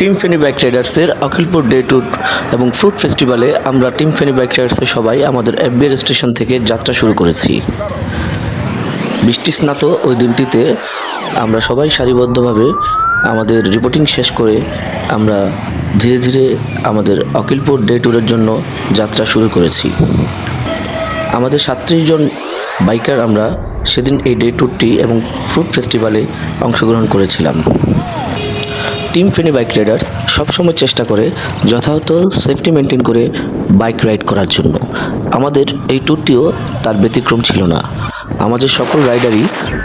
Team Feni bike রাইডার্সের Akhilpur day tour এবং fruit ফেস্টিভ্যালে আমরা টিম ফেনী বাইক রাইডার্সের সবাই আমাদের এফবিআর স্টেশন থেকে যাত্রা শুরু করেছি। বৃষ্টি স্নাত ওই দিনটিতে আমরা সবাই সারিবদ্ধভাবে আমাদের রিপোর্টিং শেষ করে আমরা ধীরে ধীরে আমাদের অখিলপুর ডে ট্যুরের জন্য যাত্রা শুরু করেছি। আমাদের 37 জন বাইকার আমরা সেদিন এই ডে ট্যুরটি এবং ফ্রুট ফেস্টিভ্যালে অংশগ্রহণ করেছিলাম। টিম ফেনী বাইক রাইডার্স সবসময় চেষ্টা করে যথাযথ সেফটি মেনটেন করে বাইক রাইড করার জন্য। আমাদের এই ট্যুরটিও তার ব্যতিক্রম ছিল না। আমাদের সকল রাইডারই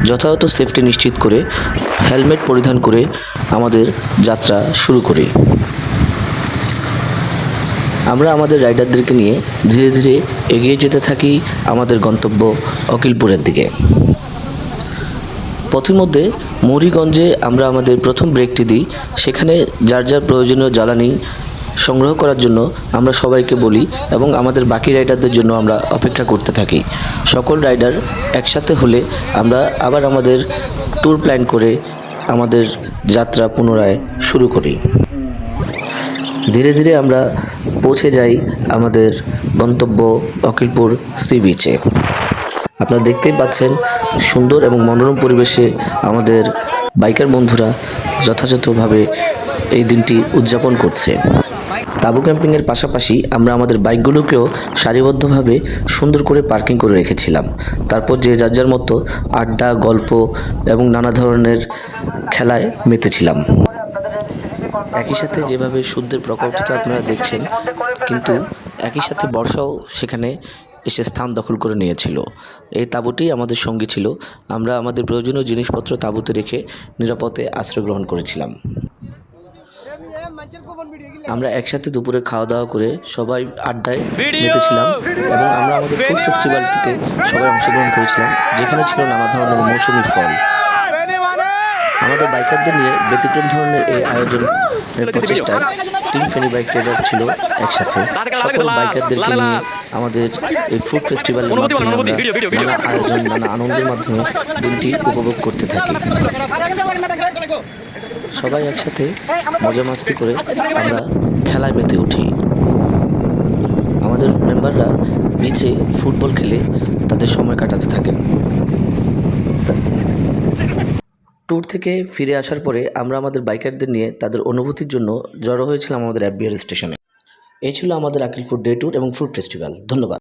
যথাযথ সেফটি নিশ্চিত করে হেলমেট পরিধান করে আমাদের যাত্রা শুরু করি। আমরা আমাদের রাইডারদেরকে নিয়ে ধীরে ধীরে এগিয়ে যেতে থাকি আমাদের গন্তব্য অখিলপুরের দিকে। পথিমধ্যে মুড়িগঞ্জে আমরা আমাদের প্রথম ব্রেকটি দিই। সেখানে যার যার প্রয়োজনীয় জ্বালানি সংগ্রহ করার জন্য আমরা সবাইকে বলি এবং আমাদের বাকি রাইডারদের জন্য আমরা অপেক্ষা করতে থাকি। সকল রাইডার একসাথে হলে আমরা আবার আমাদের ট্যুর প্ল্যান করে আমাদের যাত্রা পুনরায় শুরু করি। ধীরে ধীরে আমরা পৌঁছে যাই আমাদের গন্তব্য অখিলপুর সি বিচে। আপনারা দেখতেই পাচ্ছেন সুন্দর এবং মনোরম পরিবেশে আমাদের বাইকার বন্ধুরা যথাযথভাবে এই দিনটি উদযাপন করছে। তাঁবু ক্যাম্পিংয়ের পাশাপাশি আমরা আমাদের বাইকগুলোকেও সারিবদ্ধভাবে সুন্দর করে পার্কিং করে রেখেছিলাম। তারপর যে যার যার মতো আড্ডা, গল্প এবং নানা ধরনের খেলায় মেতেছিলাম। একই সাথে যেভাবে সূর্যের প্রকটতা আপনারা দেখছেন, কিন্তু একই সাথে বর্ষাও সেখানে এসে স্থান দখল করে নিয়েছিল। এই তাঁবুটি আমাদের সঙ্গী ছিল। আমরা আমাদের প্রয়োজনীয় জিনিসপত্র তাঁবুতে রেখে নিরাপদে আশ্রয় গ্রহণ করেছিলাম। আমরা একসাথে দুপুরে খাওয়া দাওয়া করে সবাই আড্ডায় মেতেছিলাম এবং আমরা আমাদের ফুড ফেস্টিভ্যালটিতে সবাই অংশগ্রহণ করেছিলাম, যেখানে ছিল নানা ধরনের মৌসুমি ফল। আমাদের বাইকারদের নিয়ে ব্যতিক্রম ধরনের এই আয়োজনের প্রচেষ্টায় টিম ফেনী বাইক রাইডার্স ছিল একসাথে। সকল বাইকারদেরকে নিয়ে আমাদের এই ফুড ফেস্টিভ্যালের মাধ্যমে আমরা নানা আয়োজন, নানা আনন্দের মাধ্যমে দিনটি উপভোগ করতে থাকি। সবাই একসাথে মজা মাস্তি করে আমরা খেলায় মেতে উঠি। আমাদের মেম্বাররা বিচে ফুটবল খেলে তাদের সময় কাটাতে থাকেন। ট্যুর থেকে ফিরে আসার পরে আমরা আমাদের বাইকারদের নিয়ে তাদের অনুভূতির জন্য জড়ো হয়েছিলাম আমাদের এফবিআর স্টেশনে। এই ছিল আমাদের অখিলপুর ডে ট্যুর এবং ফ্রুট ফেস্টিভ্যাল। ধন্যবাদ।